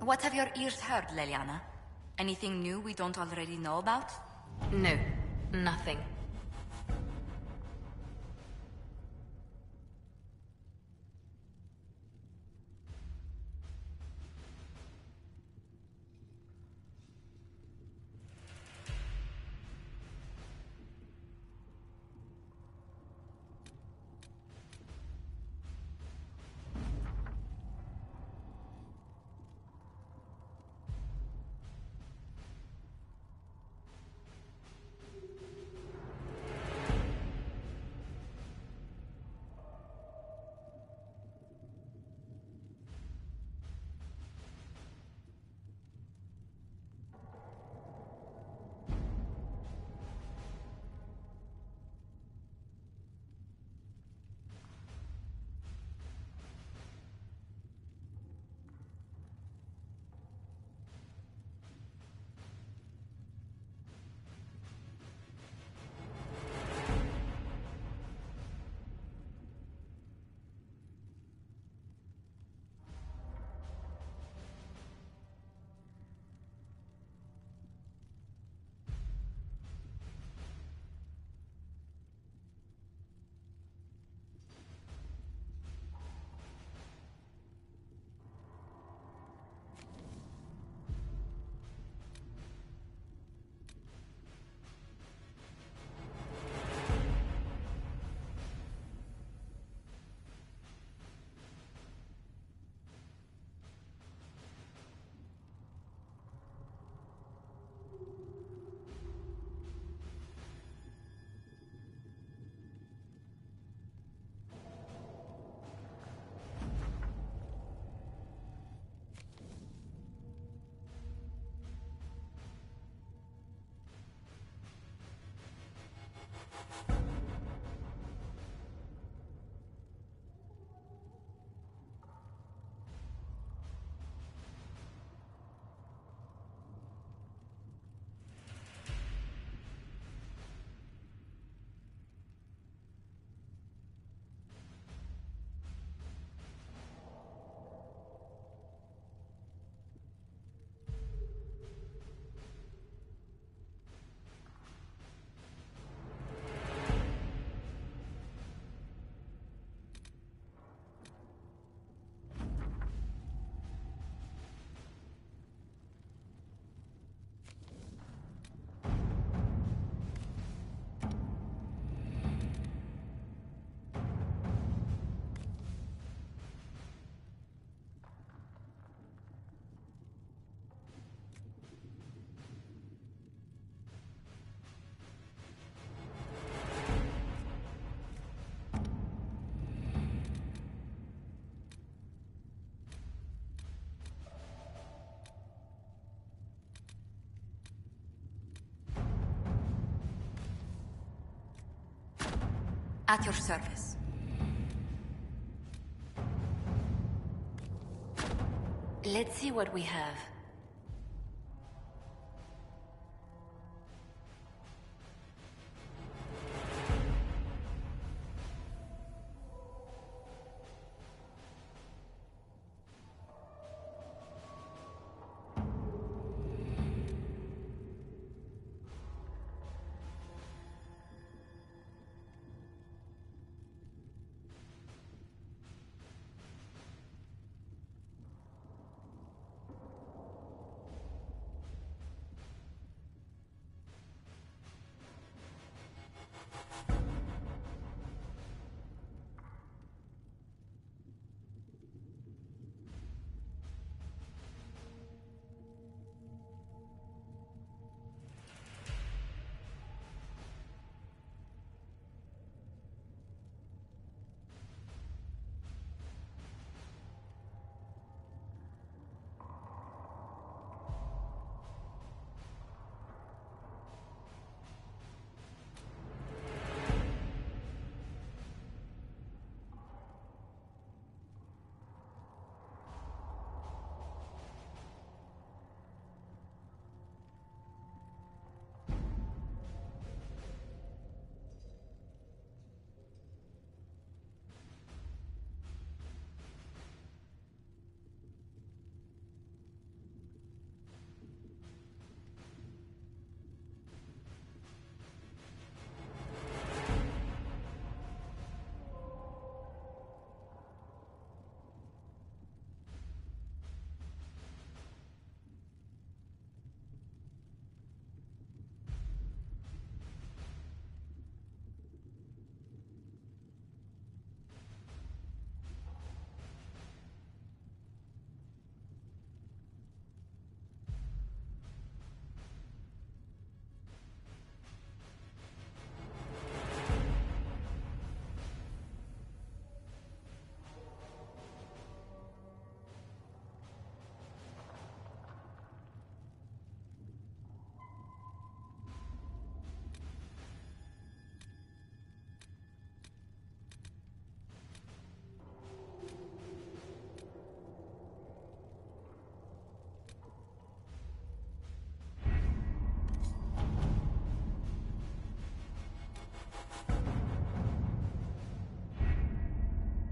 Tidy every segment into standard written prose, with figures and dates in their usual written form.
What have your ears heard, Leliana? Anything new we don't already know about? No, nothing. At your service. Let's see what we have.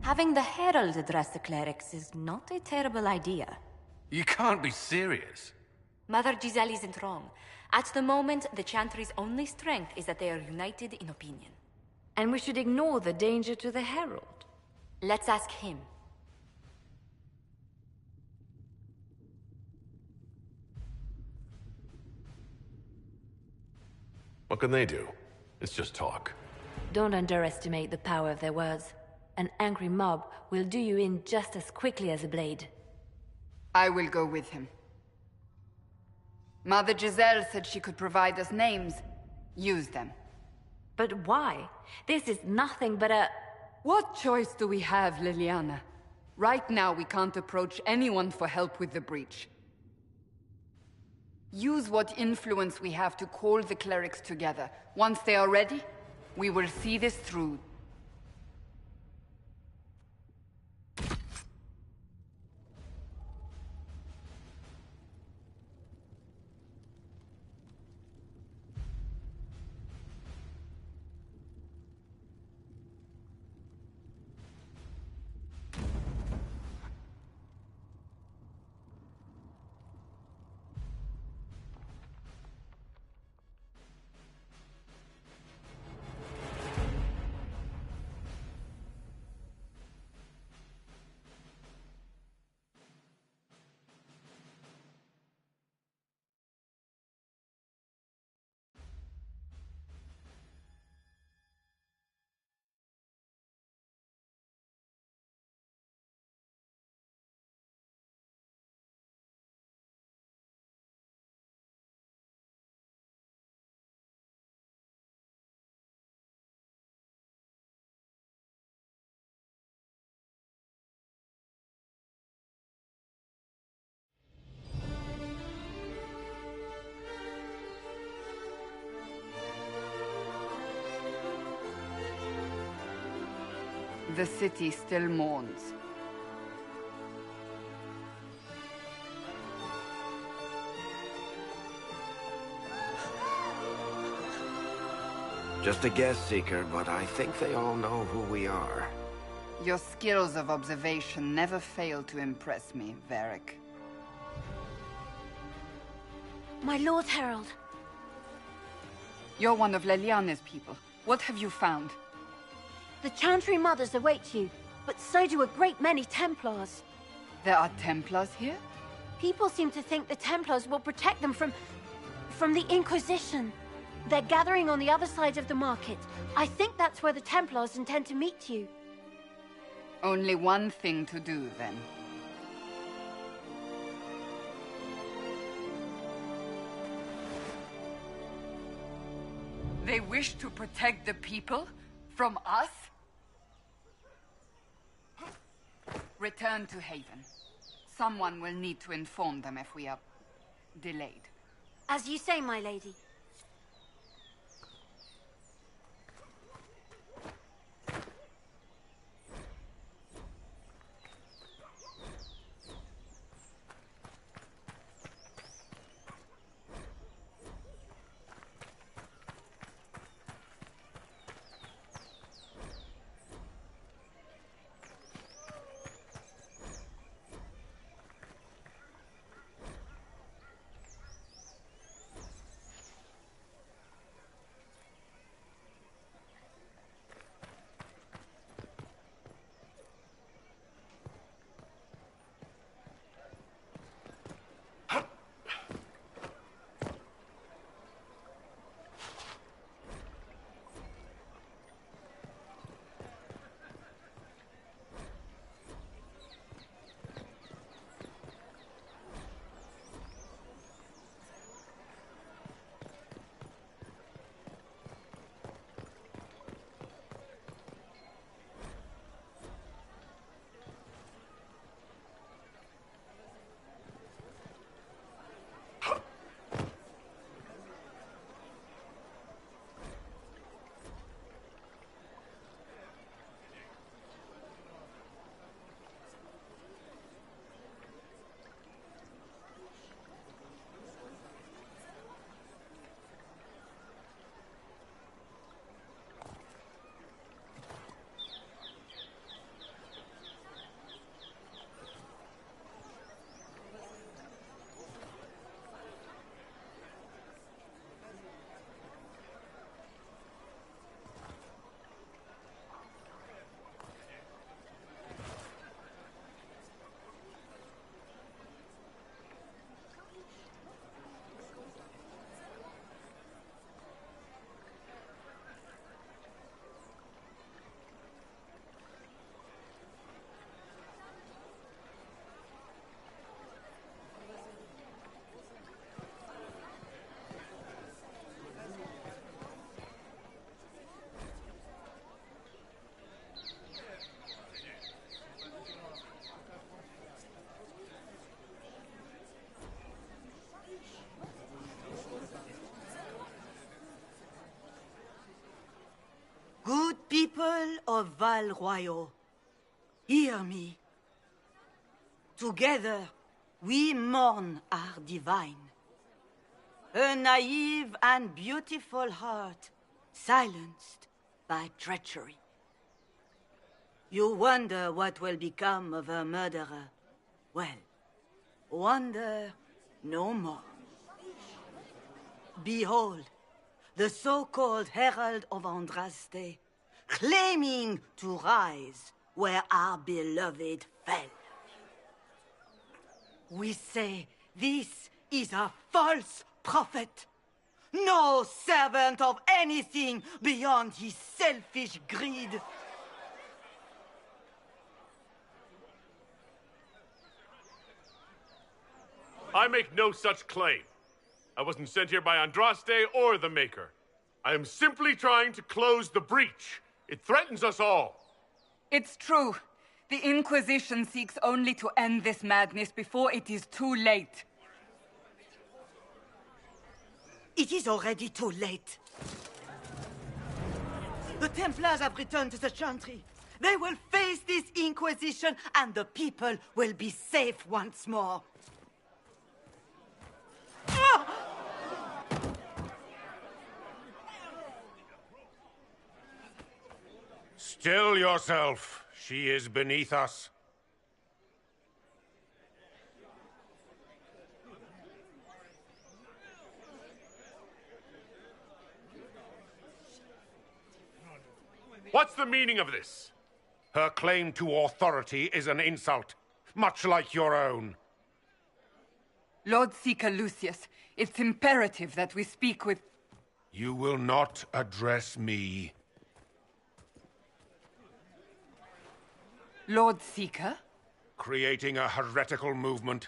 Having the Herald address the clerics is not a terrible idea. You can't be serious. Mother Giselle isn't wrong. At the moment, the Chantry's only strength is that they are united in opinion. And we should ignore the danger to the Herald. Let's ask him. What can they do? It's just talk. Don't underestimate the power of their words. An angry mob will do you in just as quickly as a blade. I will go with him. Mother Giselle said she could provide us names. Use them. But why? This is nothing but a... What choice do we have, Liliana? Right now, we can't approach anyone for help with the breach. Use what influence we have to call the clerics together. Once they are ready, we will see this through. The city still mourns. Just a guest seeker, but I think they all know who we are. Your skills of observation never fail to impress me, Varric. My Lord Herald. You're one of Leliana's people. What have you found? The Chantry Mothers await you, but so do a great many Templars. There are Templars here? People seem to think the Templars will protect them from the Inquisition. They're gathering on the other side of the market. I think that's where the Templars intend to meet you. Only one thing to do, then. They wish to protect the people? From us? Return to Haven. Someone will need to inform them if we are delayed. As you say, my lady. of Val Royal, hear me. Together, we mourn our divine. Her naive and beautiful heart, silenced by treachery. You wonder what will become of her murderer. Well, wonder no more. Behold, the so-called Herald of Andraste, claiming to rise where our beloved fell. We say this is a false prophet. No servant of anything beyond his selfish greed. I make no such claim. I wasn't sent here by Andraste or the Maker. I am simply trying to close the breach. It threatens us all. It's true. The Inquisition seeks only to end this madness before it is too late. It is already too late. The Templars have returned to the Chantry. They will face this Inquisition, and the people will be safe once more. Still yourself. She is beneath us. What's the meaning of this? Her claim to authority is an insult, much like your own. Lord Seeker Lucius, it's imperative that we speak with... You will not address me. Lord Seeker? Creating a heretical movement.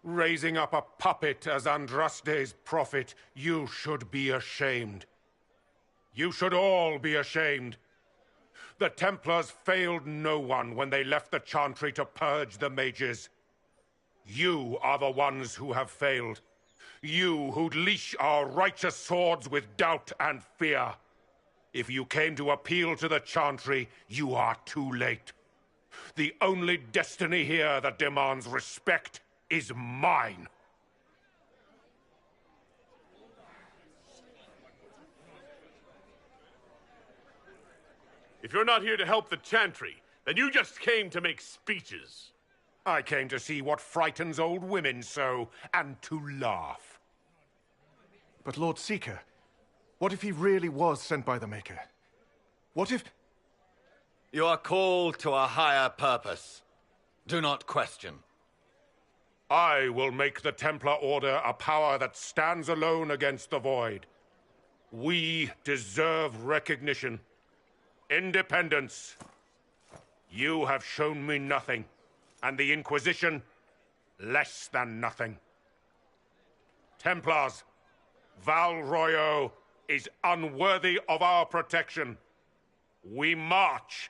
Raising up a puppet as Andraste's prophet. You should be ashamed. You should all be ashamed. The Templars failed no one when they left the Chantry to purge the mages. You are the ones who have failed. You who'd leash our righteous swords with doubt and fear. If you came to appeal to the Chantry, you are too late. The only destiny here that demands respect is mine. If you're not here to help the Chantry, then you just came to make speeches. I came to see what frightens old women so, and to laugh. But Lord Seeker, what if he really was sent by the Maker? What if... You are called to a higher purpose. Do not question. I will make the Templar Order a power that stands alone against the Void. We deserve recognition. Independence. You have shown me nothing, and the Inquisition, less than nothing. Templars, Val Royal is unworthy of our protection. We march.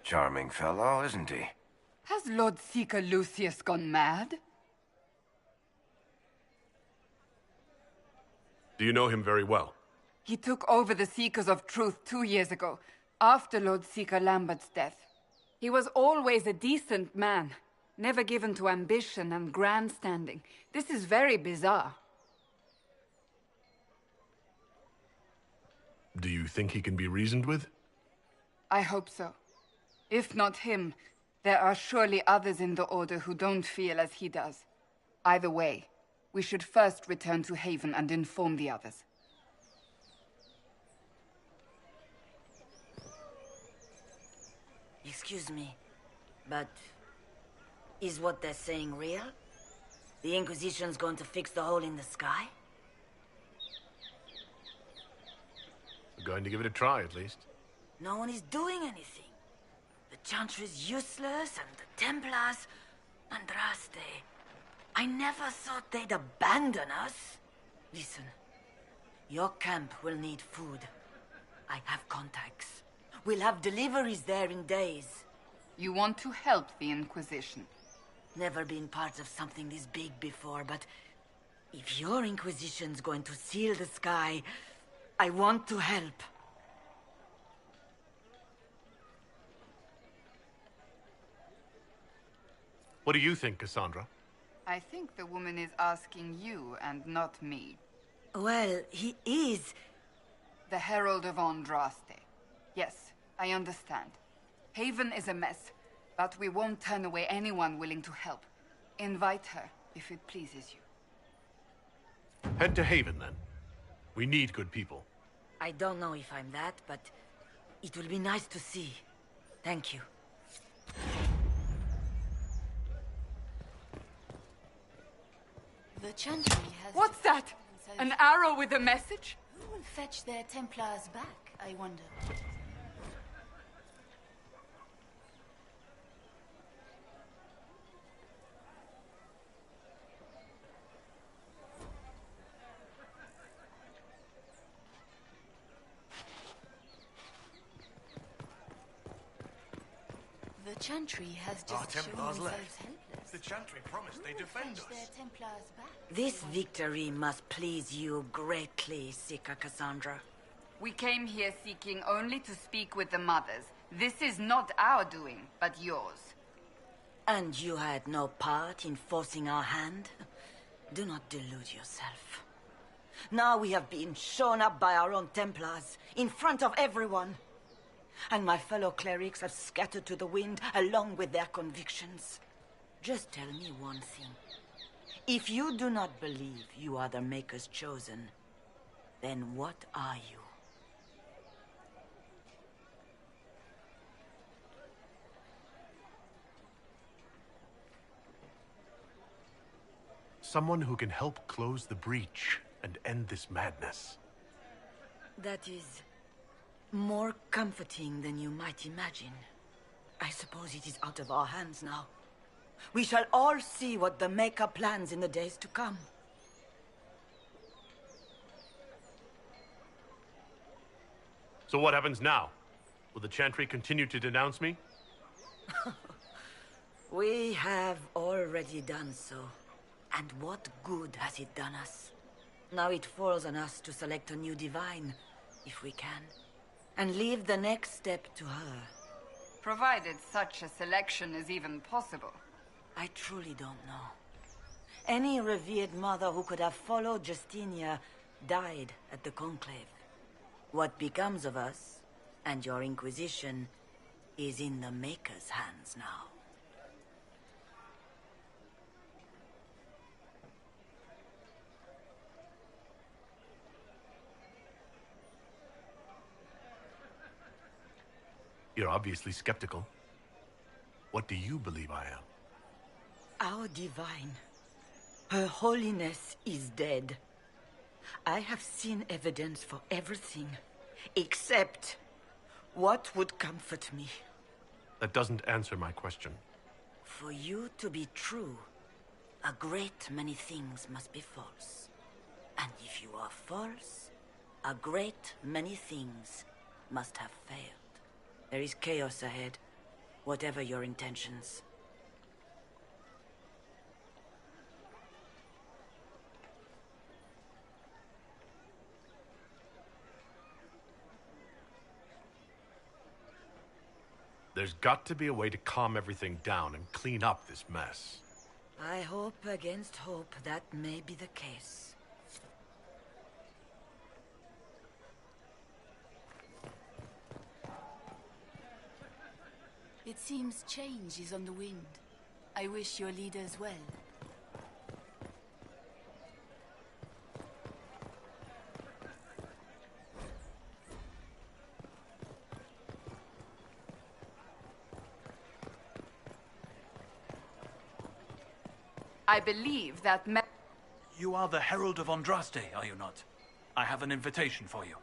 Charming fellow, isn't he? Has Lord Seeker Lucius gone mad? Do you know him very well? He took over the Seekers of Truth 2 years ago, after Lord Seeker Lambert's death. He was always a decent man, never given to ambition and grandstanding. This is very bizarre. Do you think he can be reasoned with? I hope so. If not him, there are surely others in the Order who don't feel as he does. Either way, we should first return to Haven and inform the others. Excuse me, but is what they're saying real? The Inquisition's going to fix the hole in the sky? We're going to give it a try, at least. No one is doing anything. The Chantry's useless, and the Templars... Andraste... I never thought they'd abandon us. Listen, your camp will need food. I have contacts. We'll have deliveries there in days. You want to help the Inquisition? Never been part of something this big before, but If your Inquisition's going to seal the sky, I want to help. What do you think, Cassandra? I think the woman is asking you and not me. Well, he is. The Herald of Andraste. Yes, I understand. Haven is a mess, but we won't turn away anyone willing to help. Invite her, if it pleases you. Head to Haven, then. We need good people. I don't know if I'm that, but it will be nice to see. Thank you. The Chantry has... What's that? An arrow with a message? Who will fetch their Templars back, I wonder? The Chantry has just shown themselves helpless. The Chantry promised they'd defend us. Their Templars back. This victory must please you greatly, Seeker Cassandra. We came here seeking only to speak with the mothers. This is not our doing, but yours. And you had no part in forcing our hand? Do not delude yourself. Now we have been shown up by our own Templars, in front of everyone. And my fellow clerics have scattered to the wind along with their convictions. Just tell me one thing. If you do not believe you are the Maker's chosen, then what are you? Someone who can help close the breach and end this madness. That is more comforting than you might imagine. I suppose it is out of our hands now. We shall all see what the Maker plans in the days to come. So what happens now? Will the Chantry continue to denounce me? We have already done so. And what good has it done us? Now it falls on us to select a new divine, if we can, and leave the next step to her. Provided such a selection is even possible. I truly don't know. Any revered mother who could have followed Justinia died at the Conclave. What becomes of us, and your Inquisition, is in the Maker's hands now. You're obviously skeptical. What do you believe I am? Our divine, Her Holiness is dead. I have seen evidence for everything, except what would comfort me. That doesn't answer my question. For you to be true, a great many things must be false. And if you are false, a great many things must have failed. There is chaos ahead, whatever your intentions. There's got to be a way to calm everything down and clean up this mess. I hope against hope that may be the case. It seems change is on the wind. I wish your leaders well. I believe that You are the Herald of Andraste, are you not? I have an invitation for you.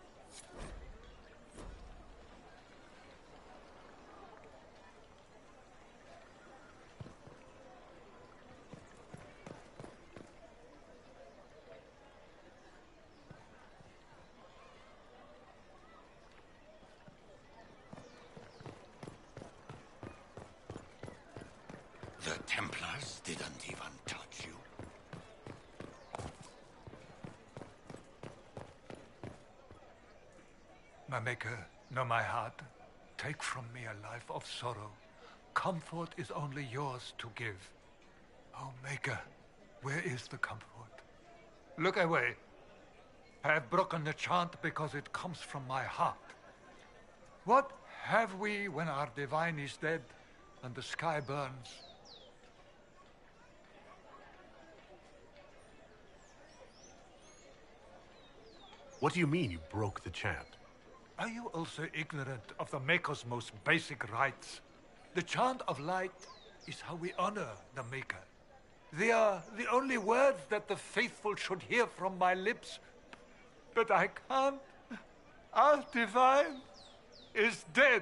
The Templars didn't even touch you. My Maker, know my heart. Take from me a life of sorrow. Comfort is only yours to give. Oh, Maker, where is the comfort? Look away. I have broken the chant because it comes from my heart. What have we when our divine is dead and the sky burns? What do you mean you broke the chant? Are you also ignorant of the Maker's most basic rites? The chant of light is how we honor the Maker. They are the only words that the faithful should hear from my lips. But I can't. Our divine is dead.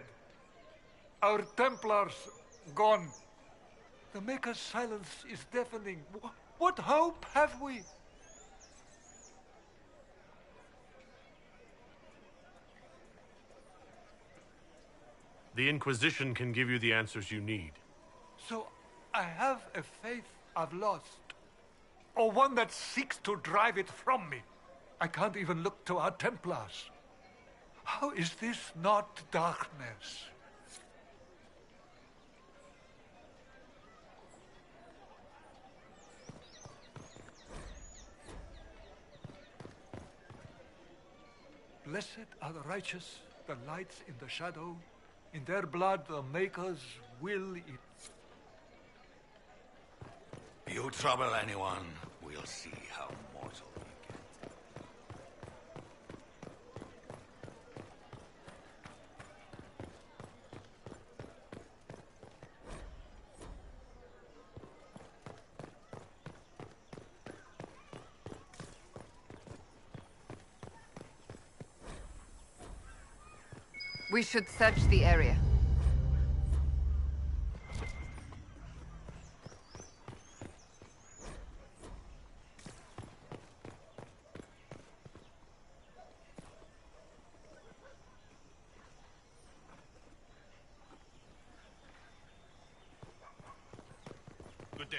Our Templars gone. The Maker's silence is deafening. What hope have we? The Inquisition can give you the answers you need. So I have a faith I've lost, or one that seeks to drive it from me. I can't even look to our Templars. How is this not darkness? Blessed are the righteous, the lights in the shadow. In their blood, the Maker's will eat. You trouble anyone, we'll see how mortal you get. We should search the area. Good day.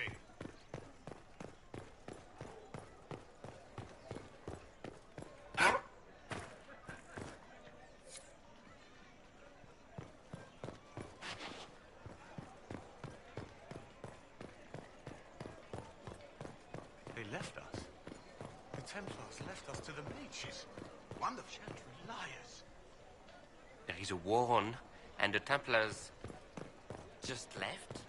They left us. The Templars left us to the mages. Wonderful. Chantry liars. There is a war on, and the Templars just left?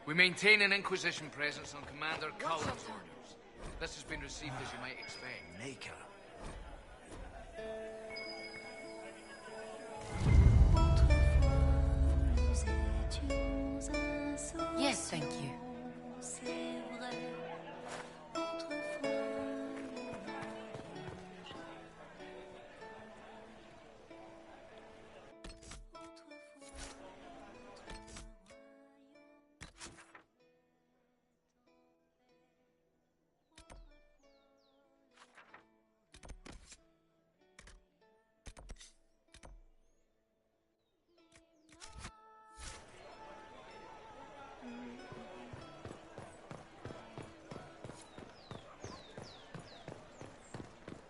We maintain an Inquisition presence on Commander Cullen's orders. This has been received as you might expect. Maker. Yes, thank you.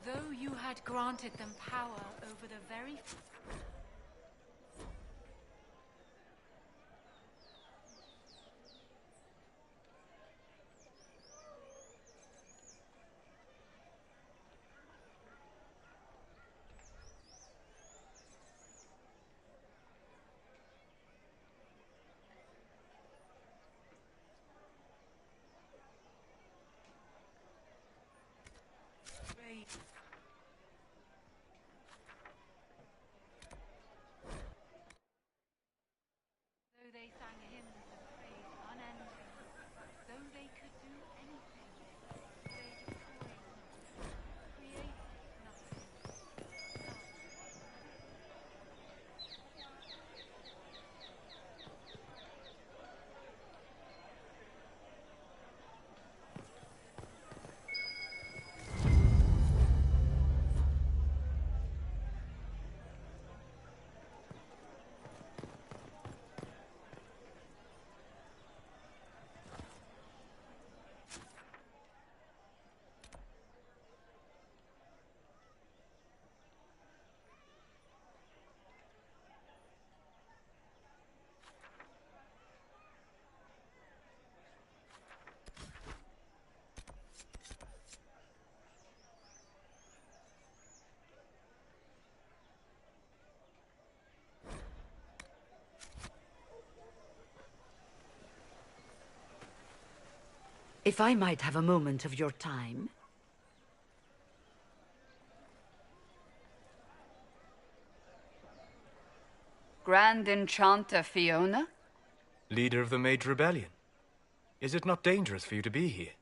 Though you had granted them power over the very... If I might have a moment of your time. Grand Enchanter Fiona? Leader of the Mage Rebellion. Is it not dangerous for you to be here?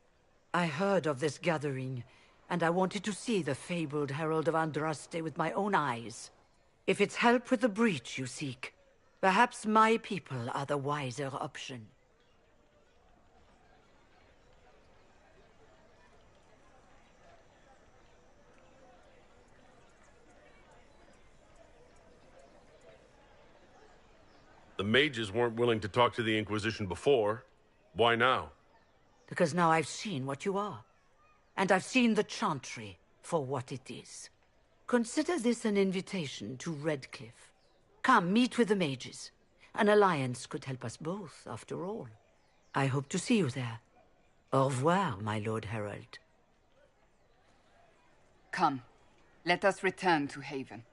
I heard of this gathering, and I wanted to see the fabled Herald of Andraste with my own eyes. If it's help with the breach you seek, perhaps my people are the wiser option. The mages weren't willing to talk to the Inquisition before. Why now? Because now I've seen what you are. And I've seen the Chantry for what it is. Consider this an invitation to Redcliffe. Come, meet with the mages. An alliance could help us both, after all. I hope to see you there. Au revoir, my Lord Herald. Come, let us return to Haven.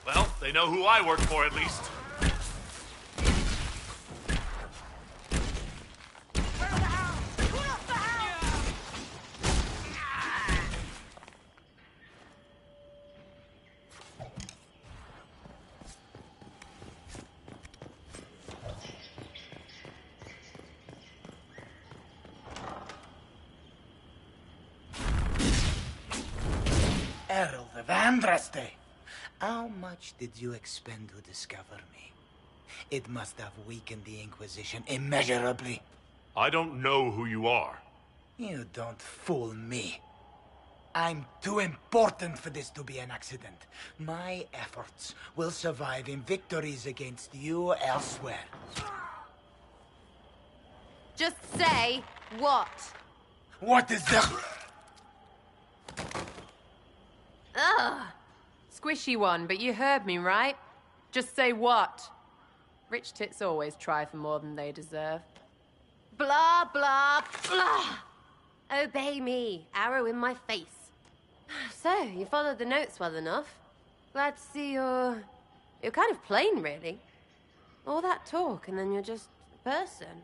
Well, they know who I work for, at least. Herald of Andraste! How much did you expend to discover me? It must have weakened the Inquisition immeasurably. I don't know who you are. You don't fool me. I'm too important for this to be an accident. My efforts will survive in victories against you elsewhere. Just say what? What is the... Ugh! Squishy one, but you heard me, right? Just say what? Rich tits always try for more than they deserve. Blah, blah, blah! Obey me. Arrow in my face. So, you followed the notes well enough. Glad to see you're kind of plain, really. All that talk, and then you're just a person.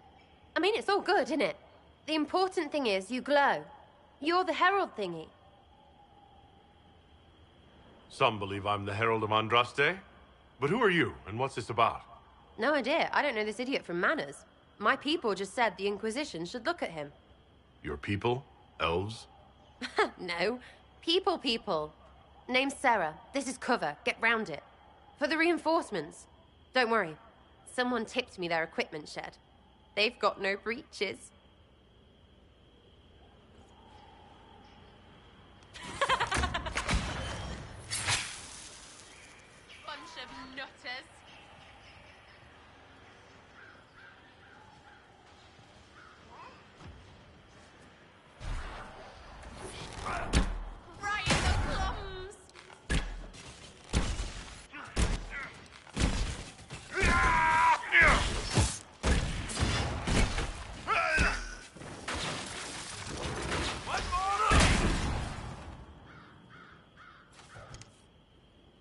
I mean, it's all good, isn't it? The important thing is you glow. You're the herald thingy. Some believe I'm the Herald of Andraste. But who are you, and what's this about? No idea. I don't know this idiot from Manners. My people just said the Inquisition should look at him. Your people? Elves? No. People. Name's Sarah. This is cover. Get round it. For the reinforcements. Don't worry. Someone tipped me their equipment shed. They've got no breaches. Bunch of nutters. Right in the plums.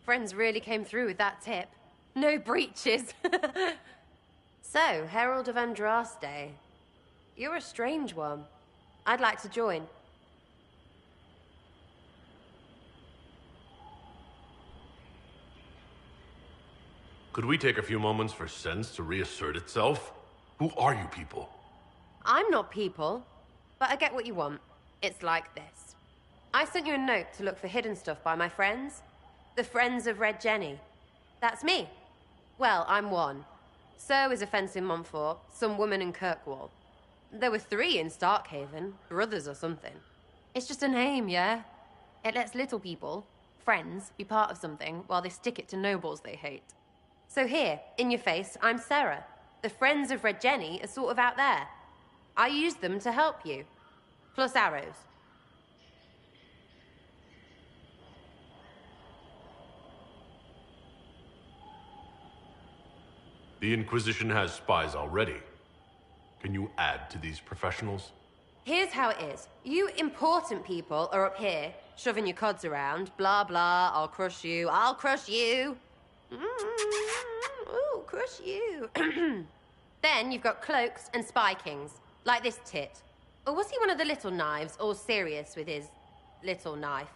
Friends really came through with that tip. No breaches. So, Herald of Andraste. You're a strange one. I'd like to join. Could we take a few moments for sense to reassert itself? Who are you people? I'm not people, but I get what you want. It's like this. I sent you a note to look for hidden stuff by my friends. The Friends of Red Jenny. That's me. Well, I'm one. So is a fence in Montfort, some woman in Kirkwall. There were 3 in Starkhaven, brothers or something. It's just a name, yeah? It lets little people, friends, be part of something while they stick it to nobles they hate. So here, in your face, I'm Sarah. The Friends of Red Jenny are sort of out there. I use them to help you. Plus arrows. The Inquisition has spies already. Can you add to these professionals? Here's how it is. You important people are up here, shoving your cods around. Blah, blah, I'll crush you, I'll crush you. Ooh, crush you. Then you've got cloaks and spy kings, like this tit. Or was he one of the little knives, all serious with his little knife?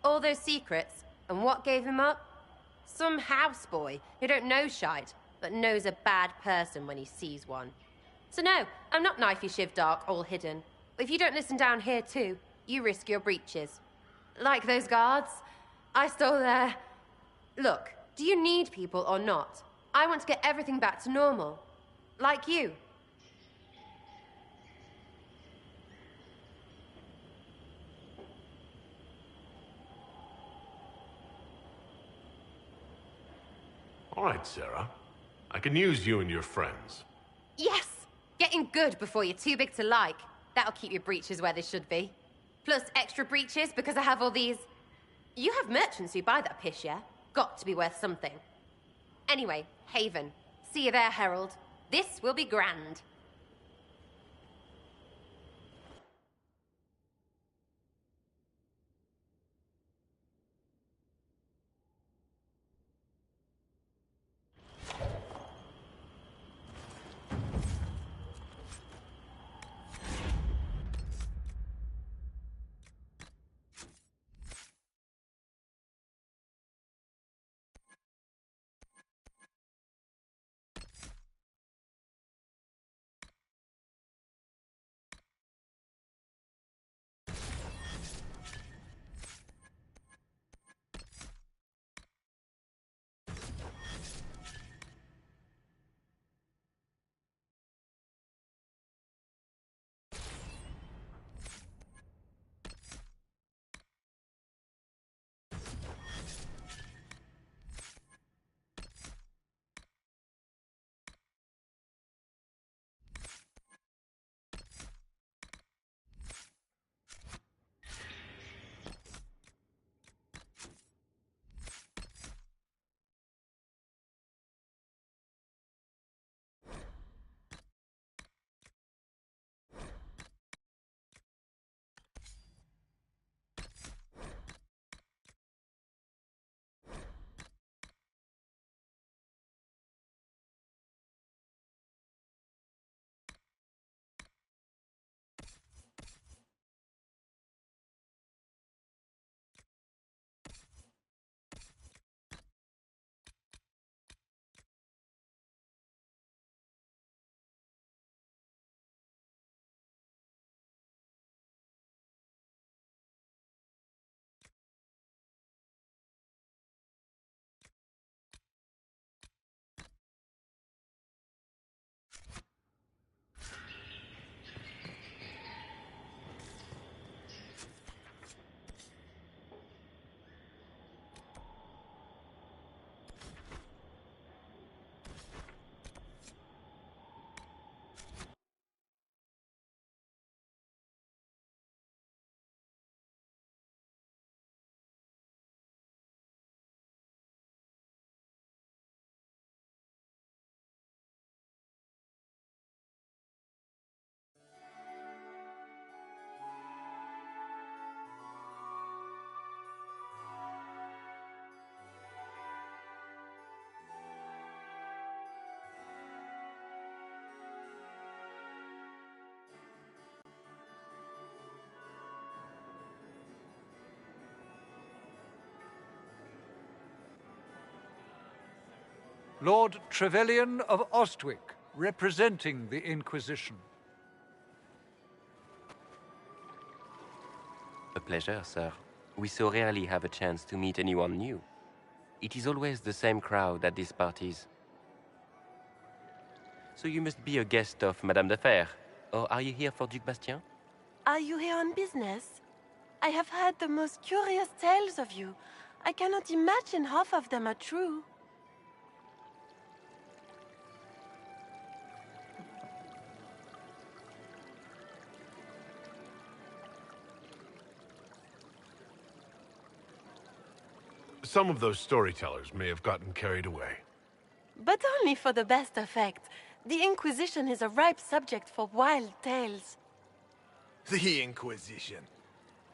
All those secrets, and what gave him up? Some houseboy who don't know shite, but knows a bad person when he sees one. So no, I'm not knifey shiv dark, all hidden. If you don't listen down here too, you risk your breeches. Like those guards, I stole their... Look, do you need people or not? I want to get everything back to normal. Like you. All right, Sarah. I can use you and your friends. Yes! Getting good before you're too big to like. That'll keep your breeches where they should be. Plus extra breeches because I have all these... You have merchants who buy that piss, yeah? Got to be worth something. Anyway, Haven. See you there, Herald. This will be grand. Lord Trevelyan of Ostwick, representing the Inquisition. A pleasure, sir. We so rarely have a chance to meet anyone new. It is always the same crowd at these parties. So you must be a guest of Madame de Fer. Or are you here for Duc Bastien? Are you here on business? I have heard the most curious tales of you. I cannot imagine half of them are true. Some of those storytellers may have gotten carried away. But only for the best effect. The Inquisition is a ripe subject for wild tales. The Inquisition.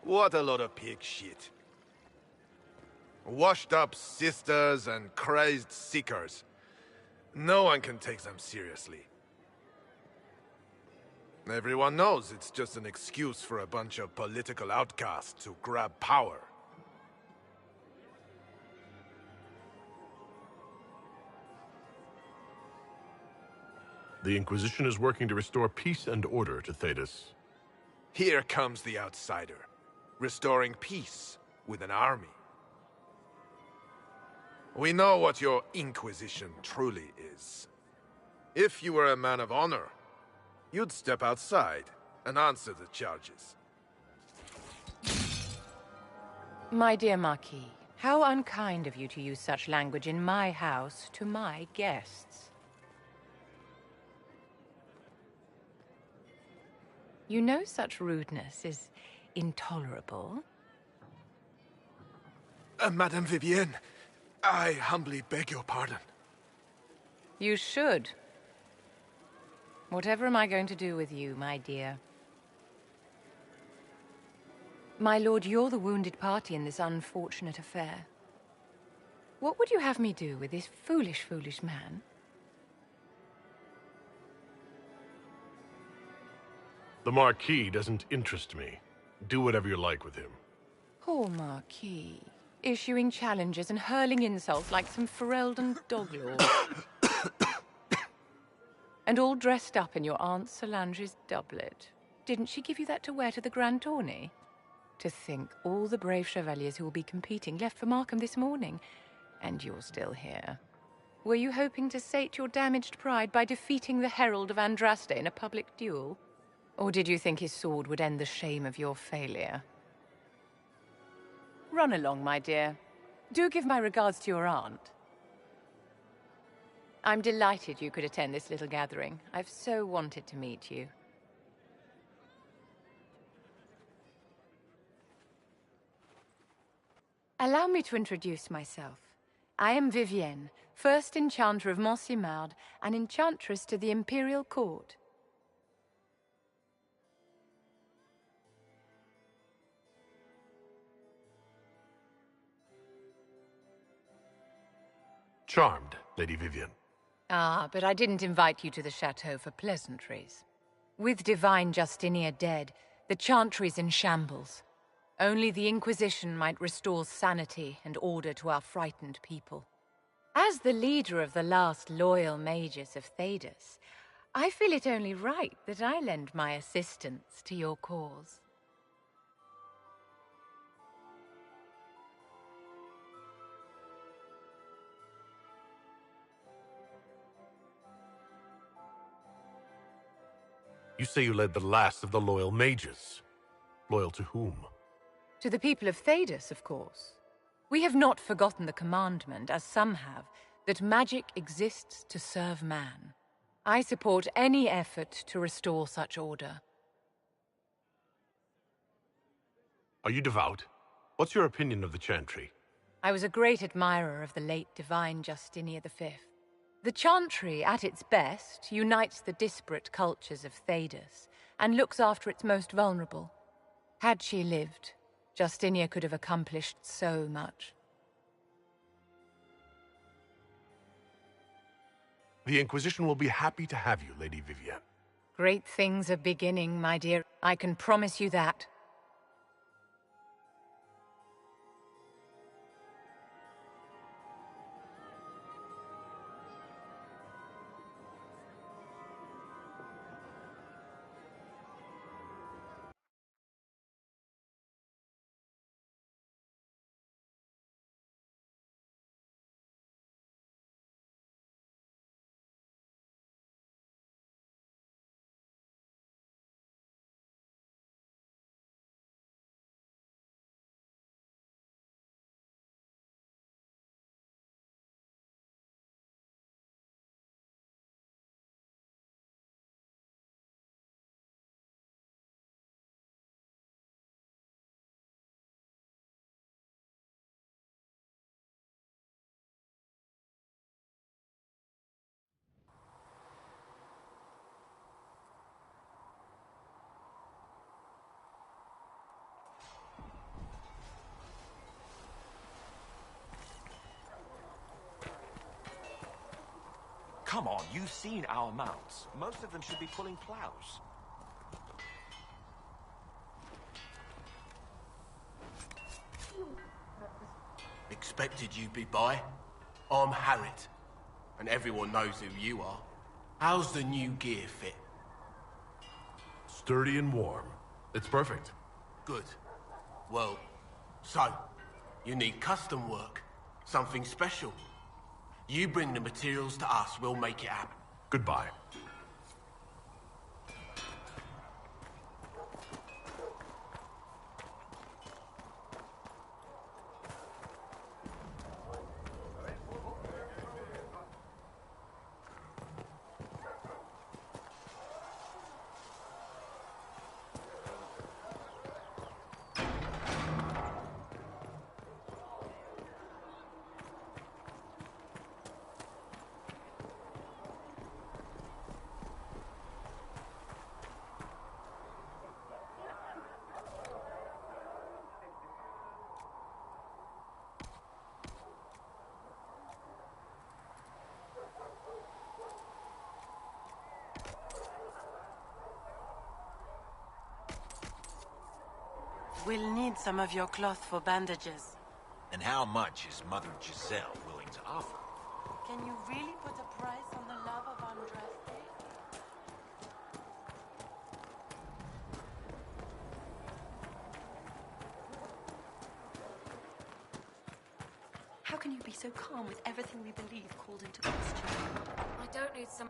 What a lot of pig shit. Washed up sisters and crazed seekers. No one can take them seriously. Everyone knows it's just an excuse for a bunch of political outcasts to grab power. The Inquisition is working to restore peace and order to Thedas. Here comes the outsider, restoring peace with an army. We know what your Inquisition truly is. If you were a man of honor, you'd step outside and answer the charges. My dear Marquis, how unkind of you to use such language in my house to my guests. You know such rudeness is intolerable. Madame Vivienne, I humbly beg your pardon. You should. Whatever am I going to do with you, my dear? My lord, you're the wounded party in this unfortunate affair. What would you have me do with this foolish, foolish man? The Marquis doesn't interest me. Do whatever you like with him. Poor Marquis. Issuing challenges and hurling insults like some Ferelden doglord. And all dressed up in your Aunt Solange's doublet. Didn't she give you that to wear to the Grand Tourney? To think all the brave chevaliers who will be competing left for Markham this morning, and you're still here. Were you hoping to sate your damaged pride by defeating the Herald of Andraste in a public duel? Or did you think his sword would end the shame of your failure? Run along, my dear. Do give my regards to your aunt. I'm delighted you could attend this little gathering. I've so wanted to meet you. Allow me to introduce myself. I am Vivienne, first enchanter of Montsimard and enchantress to the Imperial Court. Charmed, Lady Vivienne. Ah, but I didn't invite you to the chateau for pleasantries. With Divine Justinia dead, the Chantry's in shambles. Only the Inquisition might restore sanity and order to our frightened people. As the leader of the last loyal mages of Thedas, I feel it only right that I lend my assistance to your cause. You say you led the last of the loyal mages. Loyal to whom? To the people of Thedas, of course. We have not forgotten the commandment, as some have, that magic exists to serve man. I support any effort to restore such order. Are you devout? What's your opinion of the Chantry? I was a great admirer of the late Divine Justinia V. The Chantry, at its best, unites the disparate cultures of Thedas and looks after its most vulnerable. Had she lived, Justinia could have accomplished so much. The Inquisition will be happy to have you, Lady Vivienne. Great things are beginning, my dear. I can promise you that. Come on, you've seen our mounts. Most of them should be pulling plows. Expected you'd be by. I'm Harriet, and everyone knows who you are. How's the new gear fit? Sturdy and warm. It's perfect. Good. Well, so, you need custom work. Something special. You bring the materials to us, we'll make it happen. Goodbye. We'll need some of your cloth for bandages. And how much is Mother Giselle willing to offer? Can you really put a price on the love of Andraste? How can you be so calm with everything we believe called into question? I don't need some...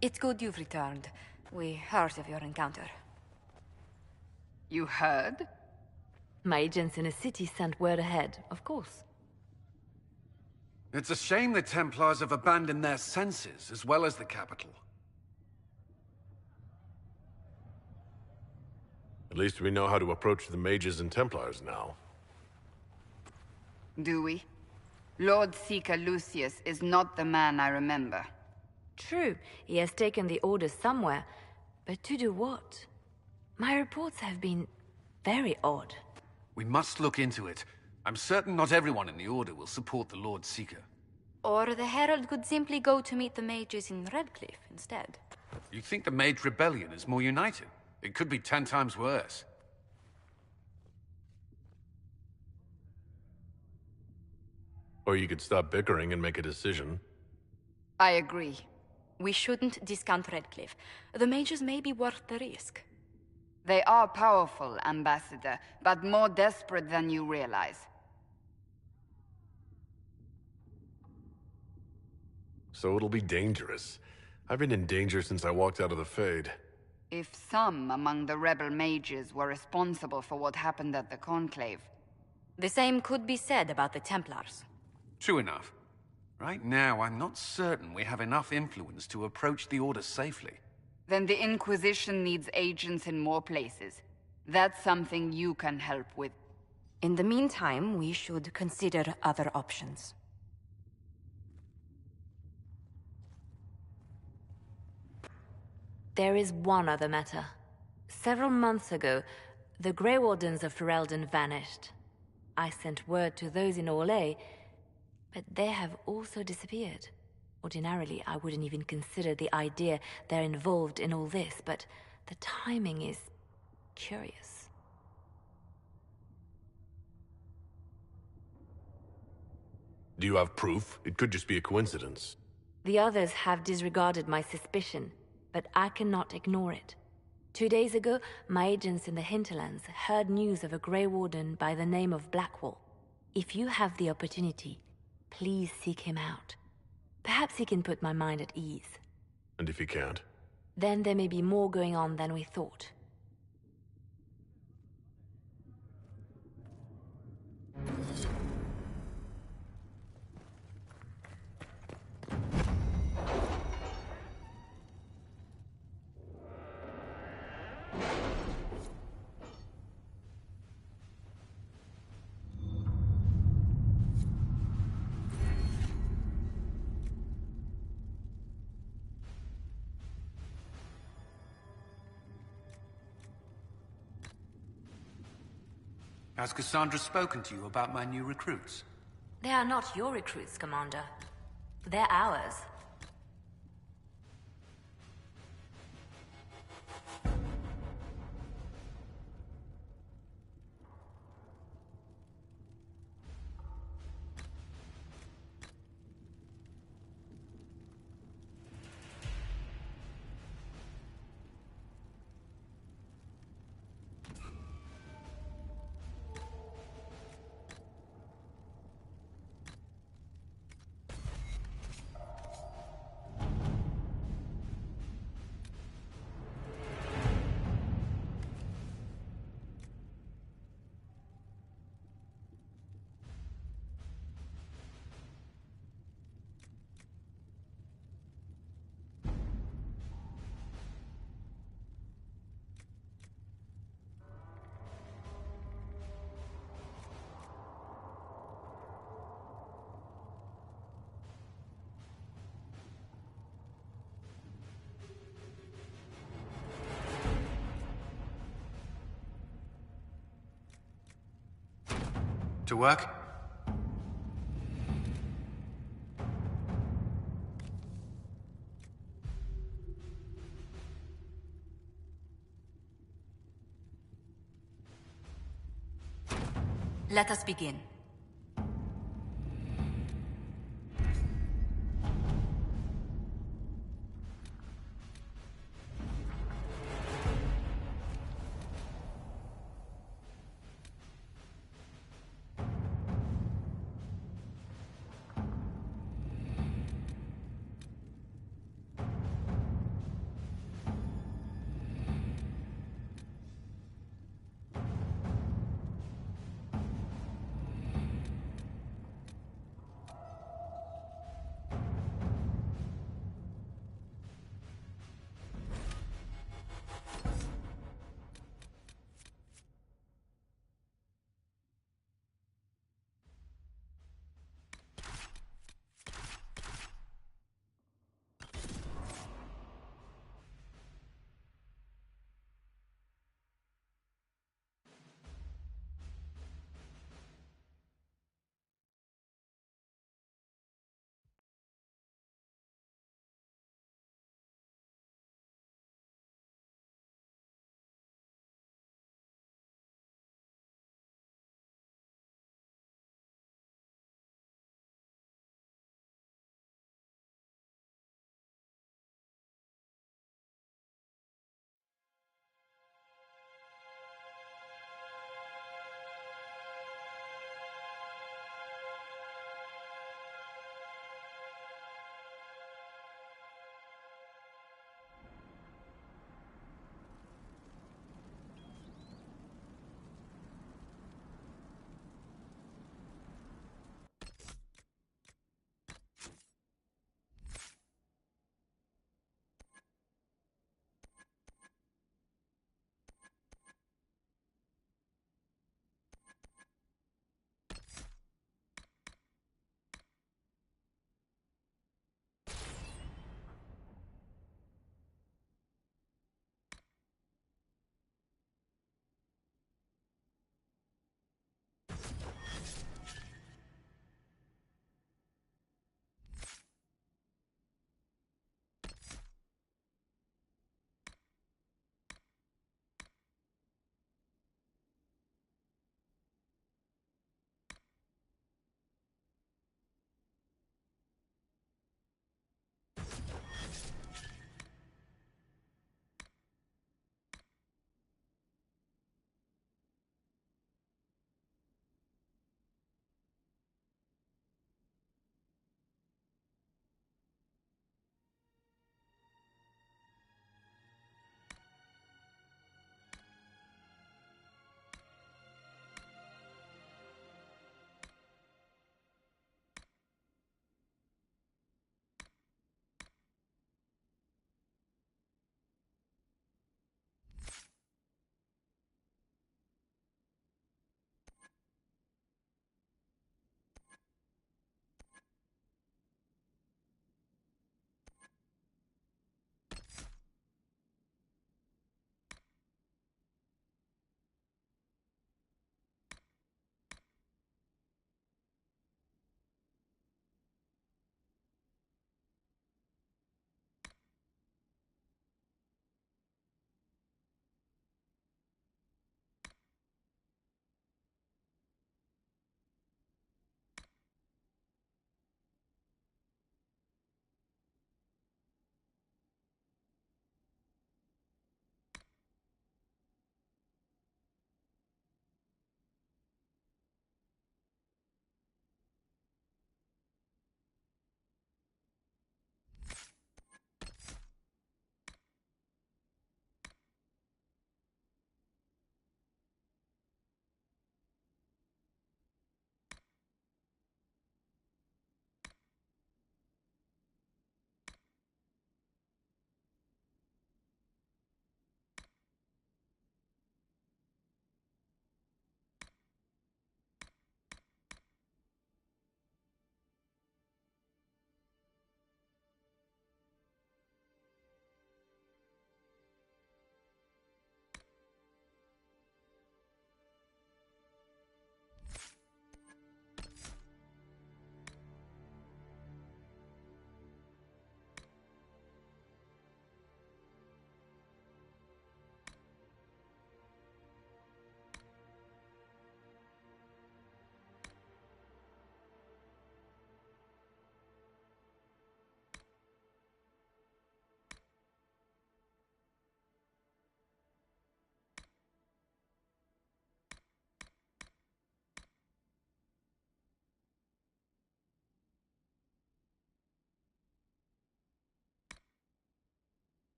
It's good you've returned. We heard of your encounter. You heard? My agents in the city sent word ahead, of course. It's a shame the Templars have abandoned their senses, as well as the capital. At least we know how to approach the mages and Templars now. Do we? Lord Seeker Lucius is not the man I remember. True, he has taken the Order somewhere, but to do what? My reports have been very odd. We must look into it. I'm certain not everyone in the Order will support the Lord Seeker. Or the Herald could simply go to meet the mages in Redcliffe instead. You think the Mage Rebellion is more united? It could be 10 times worse. Or you could stop bickering and make a decision. I agree. We shouldn't discount Redcliffe. The mages may be worth the risk. They are powerful, Ambassador, but more desperate than you realize. So it'll be dangerous. I've been in danger since I walked out of the Fade. If some among the rebel mages were responsible for what happened at the Conclave... The same could be said about the Templars. True enough. Right now, I'm not certain we have enough influence to approach the Order safely. Then the Inquisition needs agents in more places. That's something you can help with. In the meantime, we should consider other options. There is one other matter. Several months ago, the Grey Wardens of Ferelden vanished. I sent word to those in Orlais, but they have also disappeared. Ordinarily, I wouldn't even consider the idea they're involved in all this, but the timing is curious. Do you have proof? It could just be a coincidence. The others have disregarded my suspicion, but I cannot ignore it. 2 days ago, my agents in the hinterlands heard news of a Grey Warden by the name of Blackwall. If you have the opportunity, please seek him out. Perhaps he can put my mind at ease. And if he can't? Then there may be more going on than we thought. Has Cassandra spoken to you about my new recruits? They are not your recruits, Commander. They're ours. To work? Let us begin.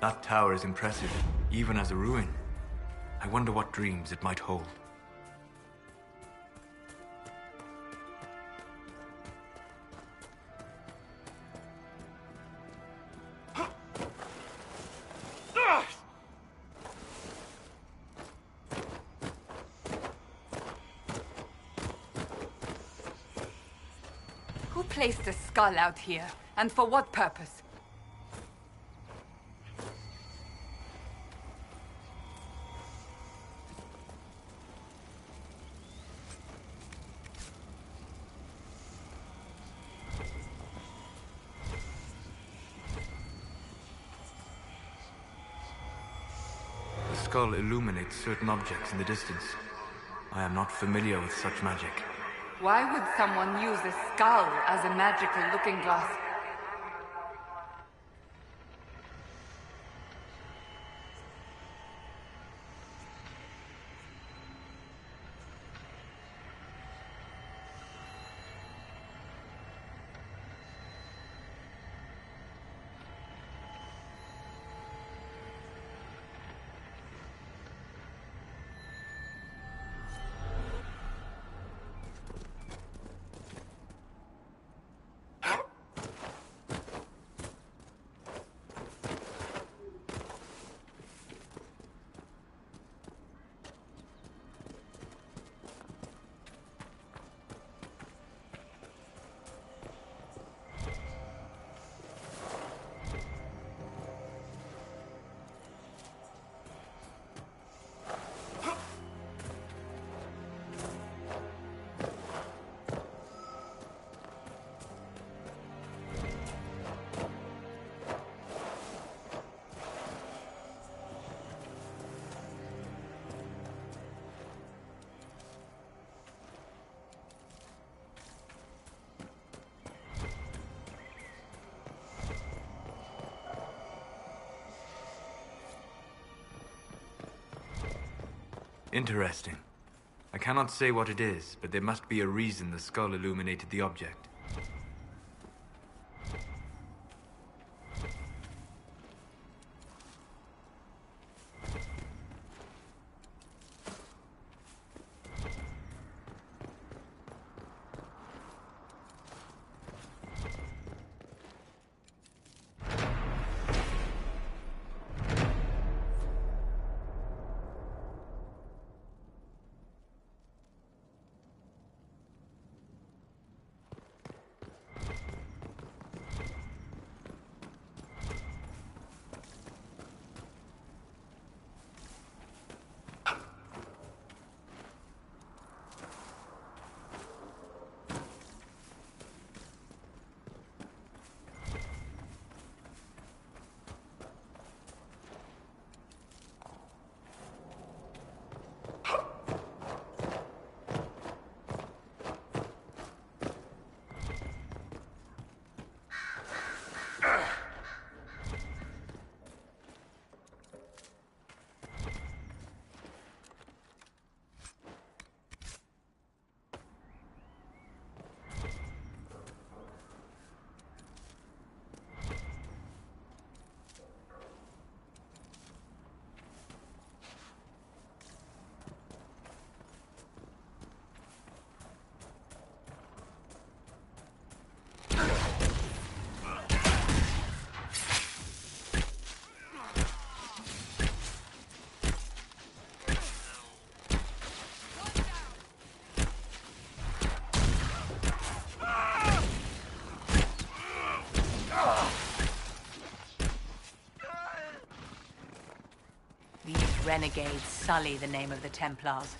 That tower is impressive, even as a ruin. I wonder what dreams it might hold. Who placed a skull out here? And for what purpose? The skull illuminates certain objects in the distance. I am not familiar with such magic. Why would someone use a skull as a magical looking glass? Interesting. I cannot say what it is, but there must be a reason the skull illuminated the object. Renegades sully the name of the Templars.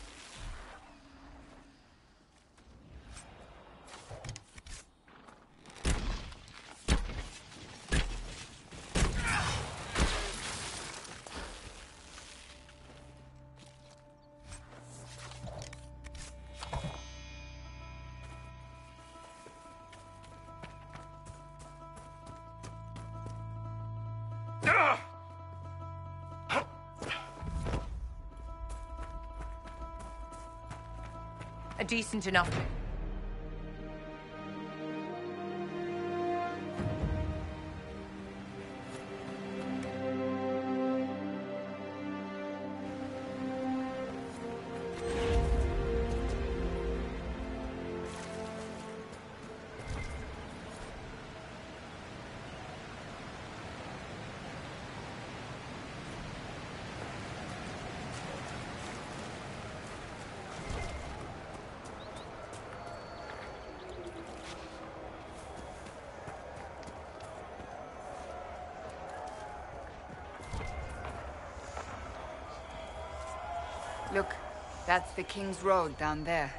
A decent enough. Look, that's the King's Road down there.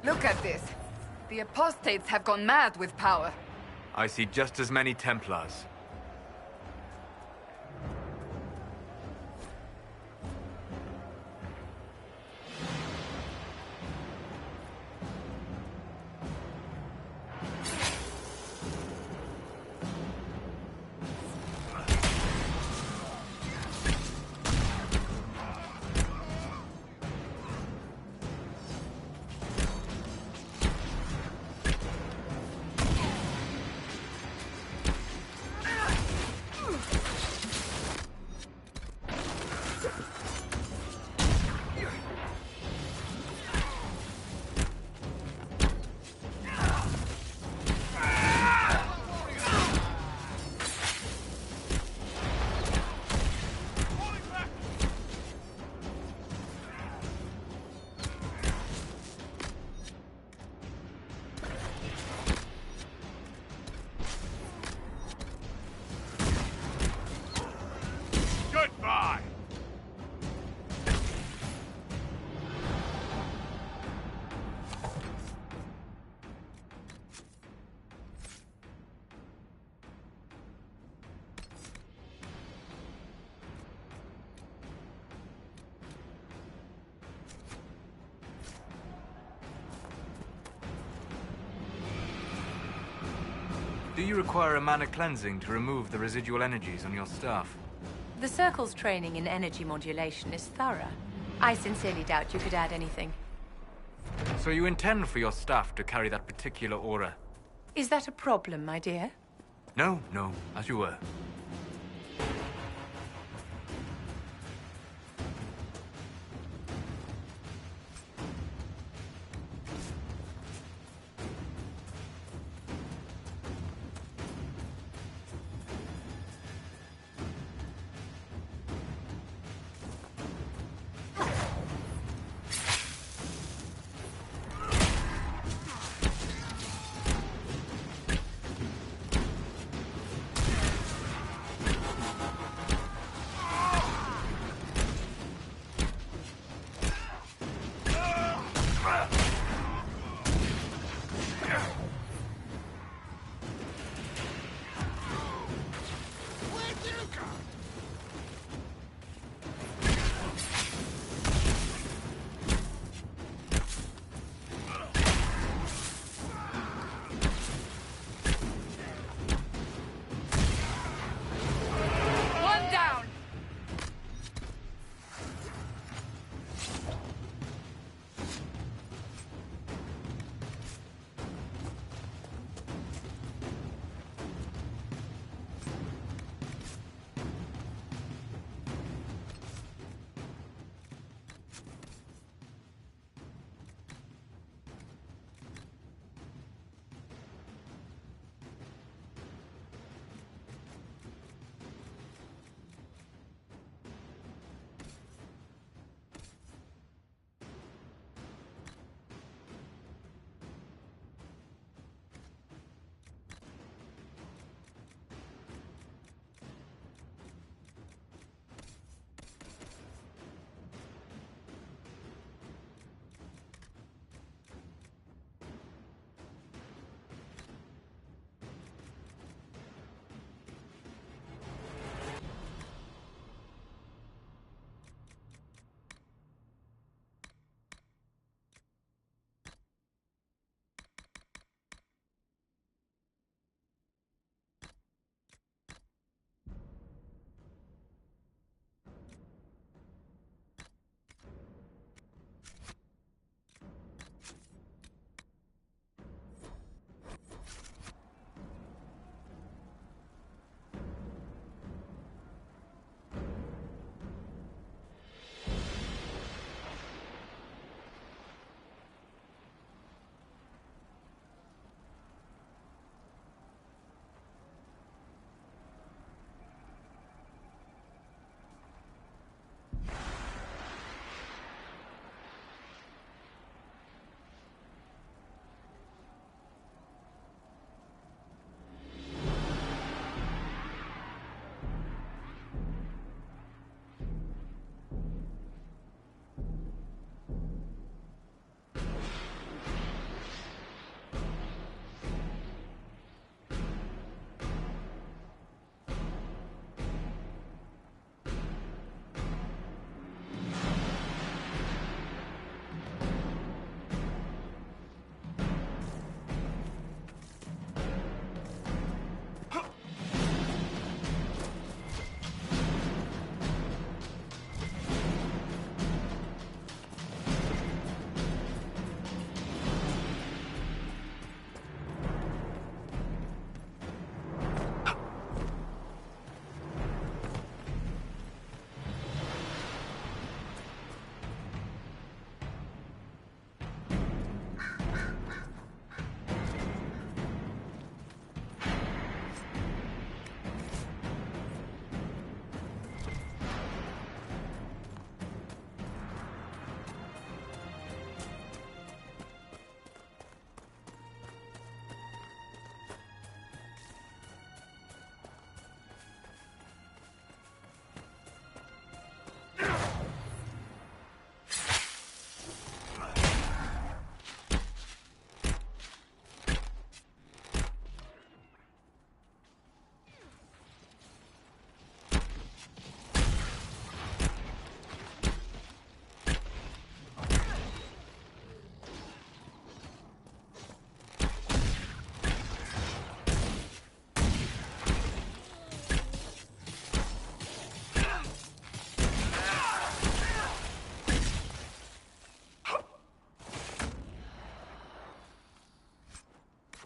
Look at this. The apostates have gone mad with power. I see just as many Templars. Do you require a mana cleansing to remove the residual energies on your staff? The Circle's training in energy modulation is thorough. I sincerely doubt you could add anything. So you intend for your staff to carry that particular aura? Is that a problem, my dear? No, as you were.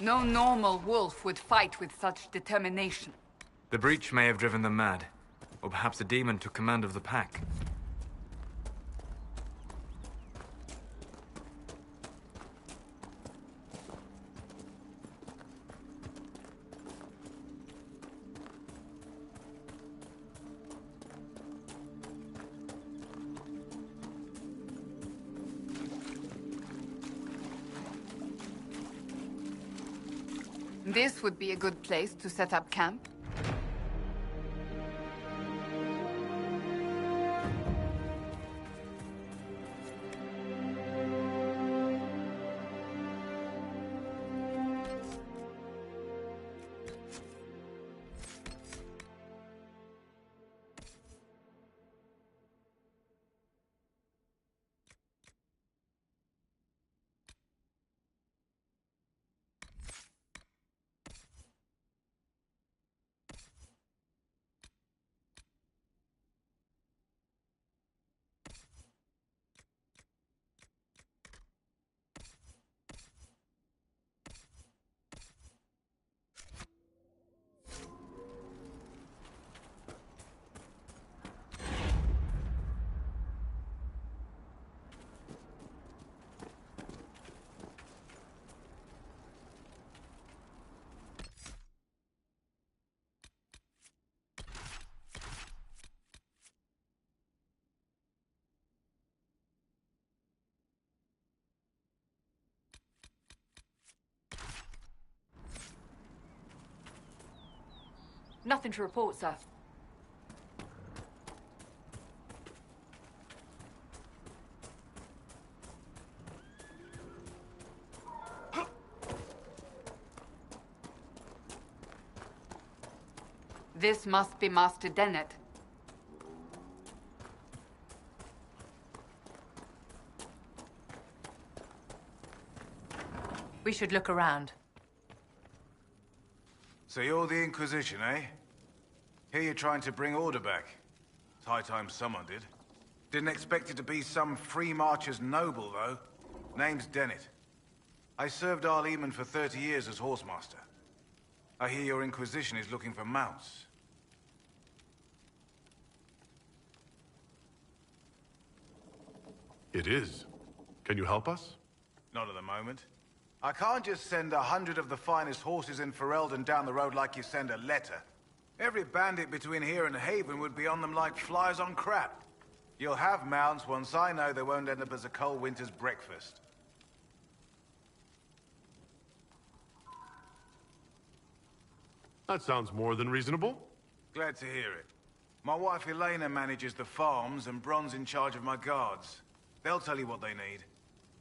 No normal wolf would fight with such determination. The breach may have driven them mad. Or perhaps a demon took command of the pack. This would be a good place to set up camp. Nothing to report, sir. This must be Master Dennett. We should look around. So you're the Inquisition, eh? Here you're trying to bring order back. It's high time someone did. Didn't expect it to be some free marcher's noble, though. Name's Dennett. I served Arleman for 30 years as horsemaster. I hear your Inquisition is looking for mounts. It is. Can you help us? Not at the moment. I can't just send 100 of the finest horses in Ferelden down the road like you send a letter. Every bandit between here and Haven would be on them like flies on crap. You'll have mounts once I know they won't end up as a cold winter's breakfast. That sounds more than reasonable. Glad to hear it. My wife Elena manages the farms and Bron's in charge of my guards. They'll tell you what they need.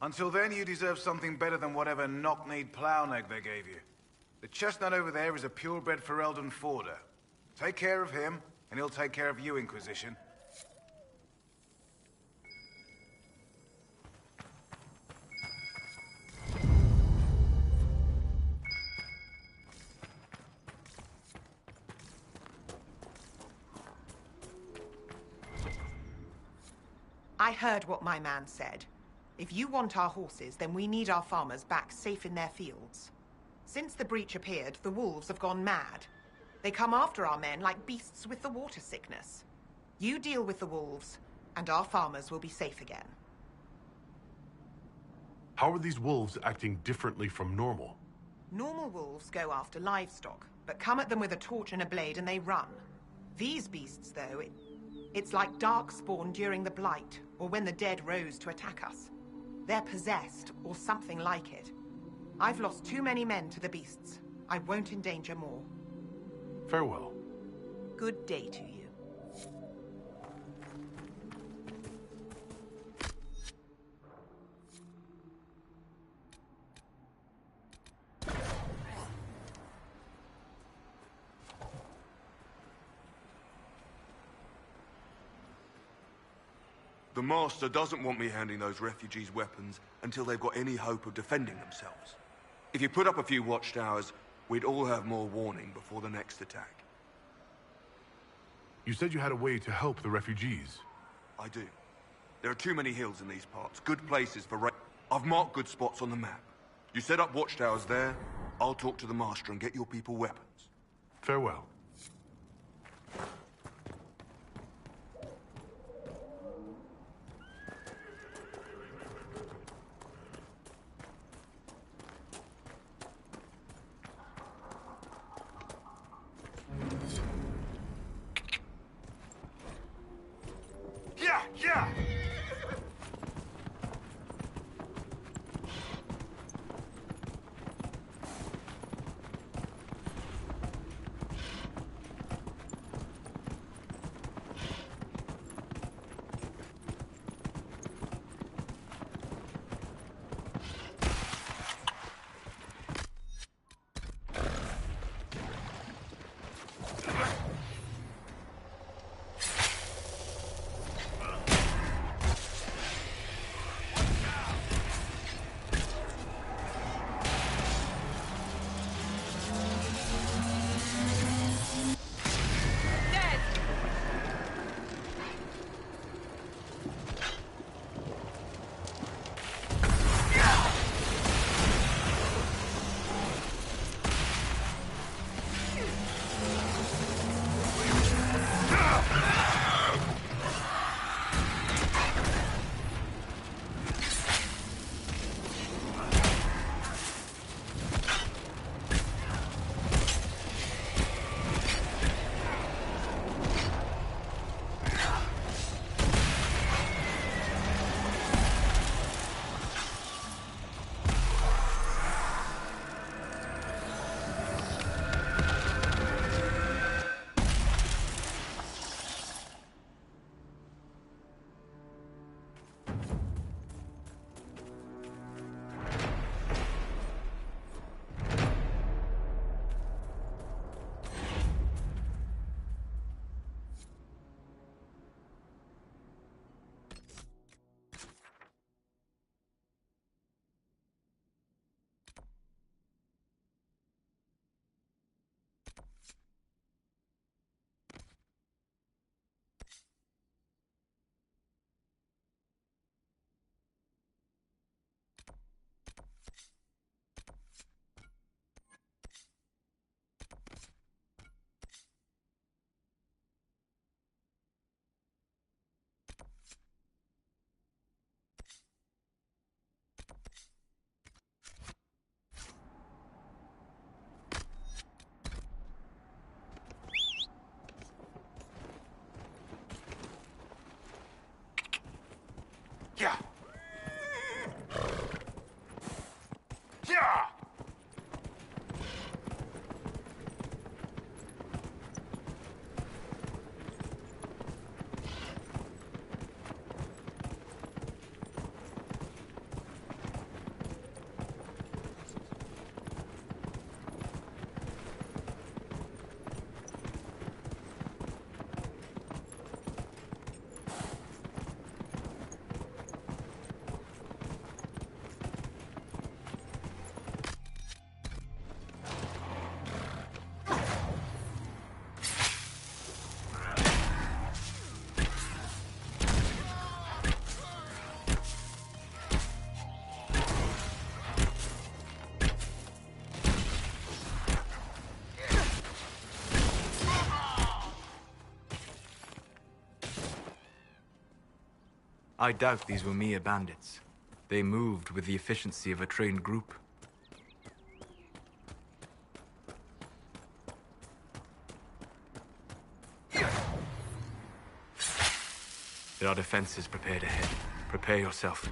Until then, you deserve something better than whatever knock-kneed plow-neg they gave you. The chestnut over there is a purebred Ferelden forder. Take care of him, and he'll take care of you, Inquisition. I heard what my man said. If you want our horses, then we need our farmers back safe in their fields. Since the breach appeared, the wolves have gone mad. They come after our men like beasts with the water sickness. You deal with the wolves, and our farmers will be safe again. How are these wolves acting differently from normal? Normal wolves go after livestock, but come at them with a torch and a blade and they run. These beasts, though, it's like Darkspawn during the Blight, or when the dead rose to attack us. They're possessed, or something like it. I've lost too many men to the beasts. I won't endanger more. Farewell. Good day to you. The Master doesn't want me handing those refugees weapons until they've got any hope of defending themselves. If you put up a few watchtowers, we'd all have more warning before the next attack. You said you had a way to help the refugees. I do. There are too many hills in these parts, good places for I've marked good spots on the map. You set up watchtowers there, I'll talk to the Master and get your people weapons. Farewell. Yeah! Yeah! Yeah! I doubt these were mere bandits. They moved with the efficiency of a trained group. There are defenses prepared ahead. Prepare yourself.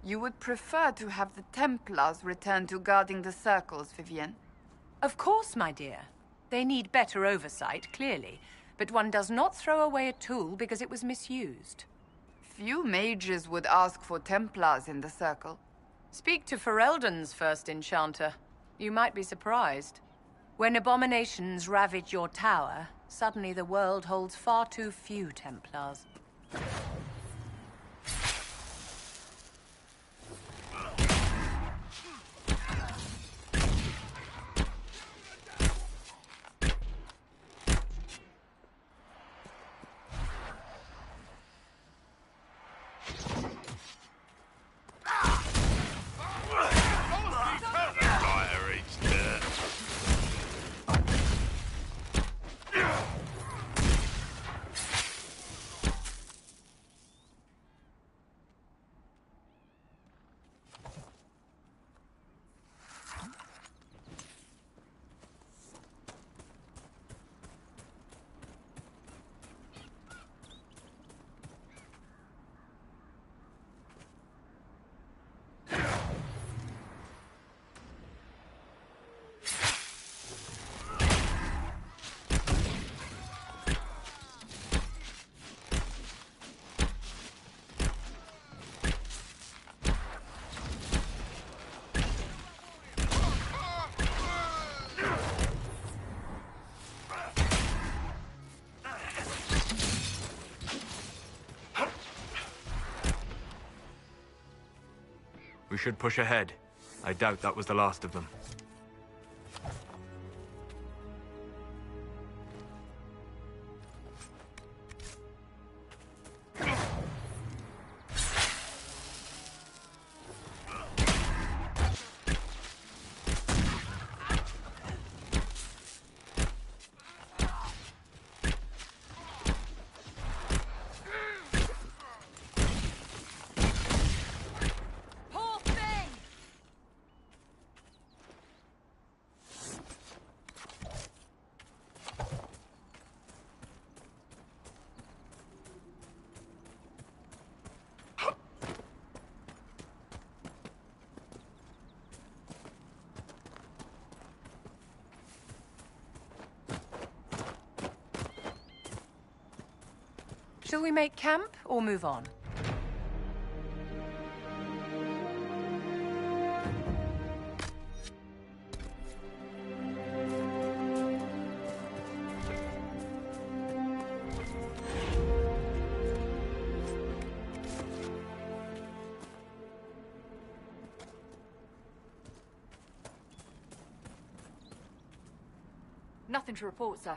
You would prefer to have the Templars return to guarding the circles, Vivienne? Of course, my dear. They need better oversight, clearly. But one does not throw away a tool because it was misused. Few mages would ask for Templars in the circle. Speak to Ferelden's first enchanter. You might be surprised. When abominations ravage your tower, suddenly the world holds far too few Templars. We should push ahead. I doubt that was the last of them. Shall we make camp or move on? Nothing to report, sir.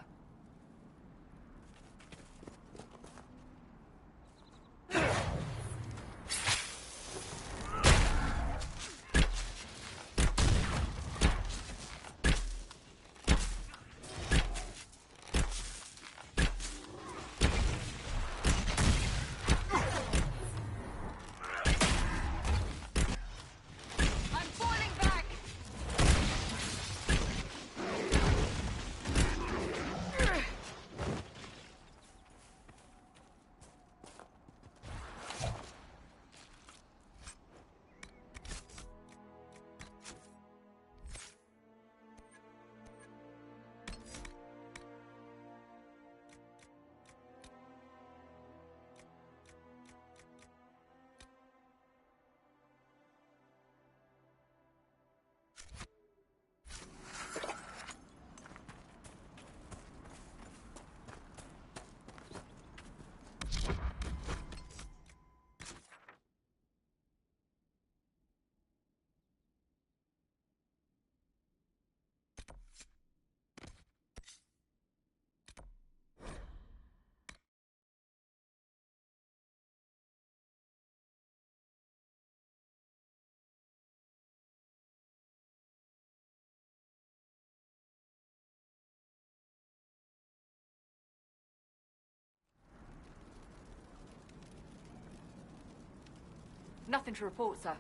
Nothing to report, sir.